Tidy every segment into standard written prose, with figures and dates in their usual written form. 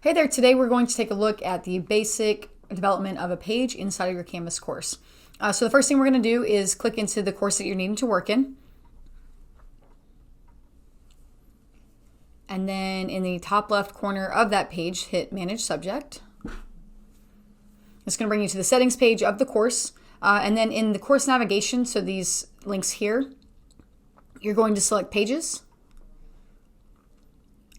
Hey there, today we're going to take a look at the basic development of a page inside of your Canvas course. So the first thing we're going to do is click into the course that you're needing to work in. And then in the top left corner of that page, hit Manage Subject. It's going to bring you to the settings page of the course. And then in the course navigation, so these links here, you're going to select Pages.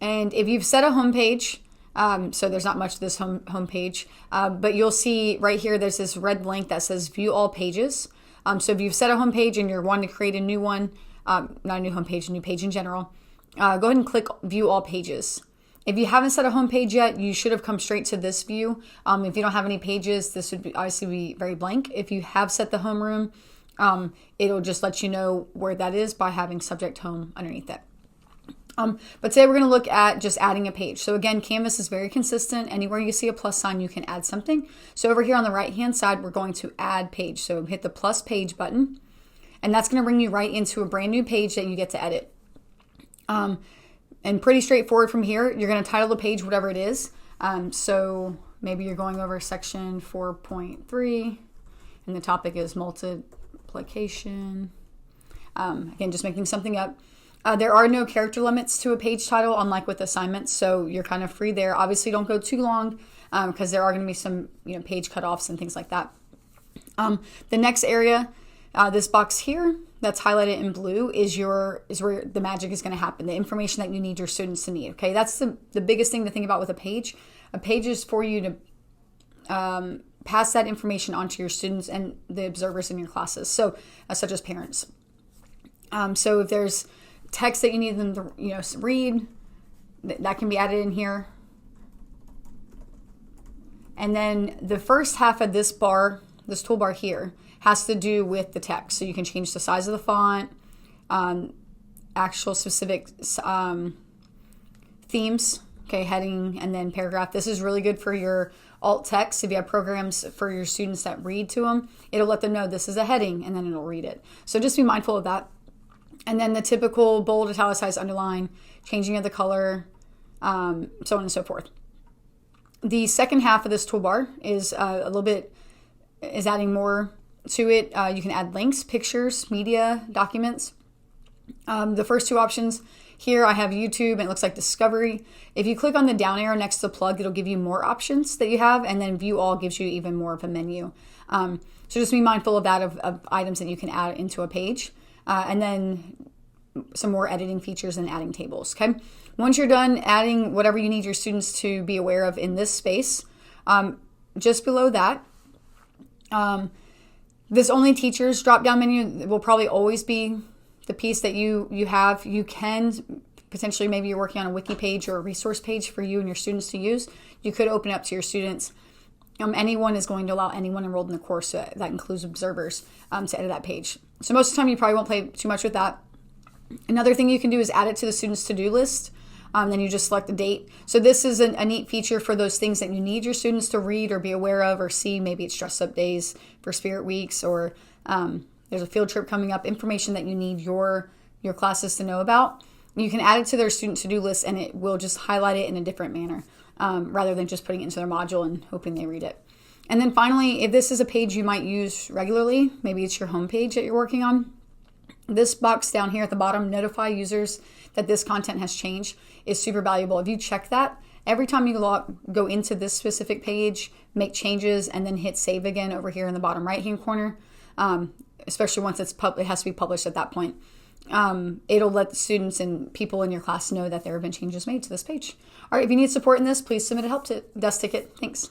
And if you've set a home page, so there's not much to this home page, but you'll see right here there's this red link that says View All Pages. So if you've set a home page and you're wanting to create a new one, not a new home page, a new page in general, go ahead and click View All Pages. If you haven't set a home page yet, you should have come straight to this view. If you don't have any pages, this would obviously be very blank. If you have set the homeroom, it'll just let you know where that is by having Subject Home underneath it. But today we're going to look at just adding a page. So again, Canvas is very consistent. Anywhere you see a plus sign, you can add something. So over here on the right-hand side, we're going to add page. So hit the plus page button, and that's going to bring you right into a brand new page that you get to edit. And pretty straightforward from here. You're going to title the page whatever it is. So maybe you're going over section 4.3, and the topic is multiplication. Again, just making something up. There are no character limits to a page title, unlike with assignments, so you're kind of free there. Obviously, don't go too long because there are going to be some page cutoffs and things like that. The next area, this box here that's highlighted in blue is where the magic is going to happen, the information that you need your students to need. Okay, that's the biggest thing to think about with a page. A page is for you to pass that information on to your students and the observers in your classes, so such as parents. So if there's text that you need them to read, that can be added in here. And then the first half of this toolbar here, has to do with the text. So you can change the size of the font, actual specific themes, okay, heading and then paragraph. This is really good for your alt text. If you have programs for your students that read to them, it'll let them know this is a heading and then it'll read it. So just be mindful of that. And then the typical bold, italicized, underline, changing of the color, so on and so forth. The second half of this toolbar is adding more to it. You can add links, pictures, media, documents. The first two options here, I have YouTube and it looks like Discovery. If you click on the down arrow next to the plug, it'll give you more options that you have, and then View All gives you even more of a menu. So just be mindful of that, of items that you can add into a page. And then some more editing features and adding tables. Okay. Once you're done adding whatever you need your students to be aware of in this space, just below that, this Only Teachers drop-down menu will probably always be the piece that you have. You can potentially, maybe you're working on a wiki page or a resource page for you and your students to use. You could open up to your students. Anyone is going to allow anyone enrolled in the course, so that includes observers, to edit that page. So most of the time you probably won't play too much with that. Another thing you can do is add it to the student's to-do list. Then you just select the date. So this is a neat feature for those things that you need your students to read or be aware of or see. Maybe it's dress up days for Spirit Weeks, or there's a field trip coming up, information that you need your classes to know about. You can add it to their student to-do list and it will just highlight it in a different manner rather than just putting it into their module and hoping they read it. And then finally, if this is a page you might use regularly, maybe it's your home page that you're working on, this box down here at the bottom, notify users that this content has changed, is super valuable. If you check that, every time you go into this specific page, make changes, and then hit save again over here in the bottom right-hand corner, especially once it has to be published at that point, it'll let the students and people in your class know that there have been changes made to this page. All right, if you need support in this, please submit a help desk ticket. Thanks.